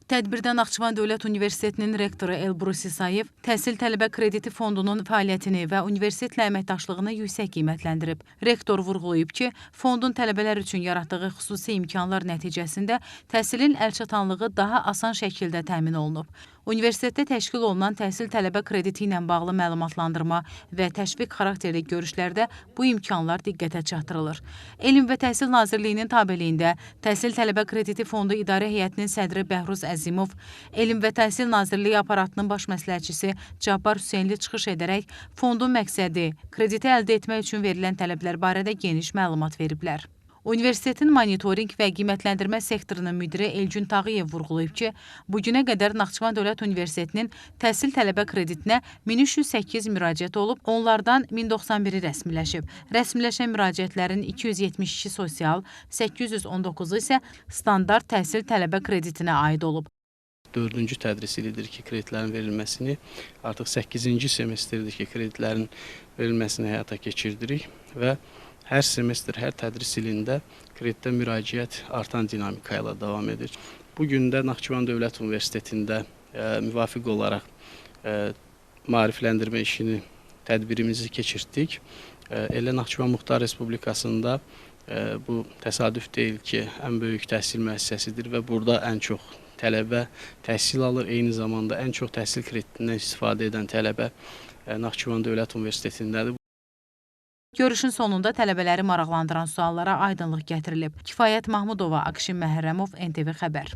Tədbirdə Naxçıvan Dövlət Universitetinin rektoru Elbrus İsayev Təhsil Tələbə Krediti Fondunun fəaliyyətini və universitetlə əməkdaşlığını yüksək qiymətləndirib. Rektor vurğulayıb ki, fondun tələbələr üçün yaratdığı xüsusi imkanlar nəticəsində təhsilin əlçatanlığı daha asan şəkildə təmin olunub. Universitetdə təşkil olunan təhsil tələbə krediti ilə bağlı məlumatlandırma və təşviq xarakterli görüşlərdə bu imkanlar diqqətə çatdırılır. Elm və Təhsil Nazirliyinin tabeliyində Təhsil Tələbə Krediti Fondu İdarə Heyətinin sədri Bəhruz Əzimov, Elm və Təhsil Nazirliyi aparatının baş məsləhətçisi Cabbar Hüseynli çıxış edərək fondun məqsədi, krediti əldə etmək üçün verilən tələblər barədə geniş məlumat veriblər. Universitetin monitorinq və qiymətləndirmə sektorunun müdiri Elgün Tağıyev vurğulayıb ki, bugünə qədər Naxçıvan Dövlət Universitetinin təhsil tələbə kreditinə 1308 müraciət olub, onlardan 1091-i rəsmiləşib. Rəsmiləşən müraciətlərin 272 sosial, 819-u isə standart təhsil tələbə kreditinə aid olub. 4-cü tədris ilidir ki, kreditlərin verilməsini, artıq 8-ci semestrdir ki, kreditlərin verilməsini həyata keçirdirik və hər semestr, hər tədris ilində kreditə müraciət artan dinamika ilə davam edir. Bugün də Naxçıvan Dövlət Universitetində müvafiq olaraq maarifləndirmə işini, tədbirimizi keçirtdik. Elə Naxçıvan Muxtar Respublikasında bu təsadüf deyil ki, ən böyük təhsil müəssisəsidir və burada ən çox tələbə təhsil alır, eyni zamanda ən çox təhsil kreditindən istifadə edən tələbə Naxçıvan Dövlət Universitetindədir. Görüşün sonunda tələbələri maraqlandıran suallara aydınlıq gətirilib. Kifayət Mahmudova, Akşin Məhərrəmov, NTV Xəbər.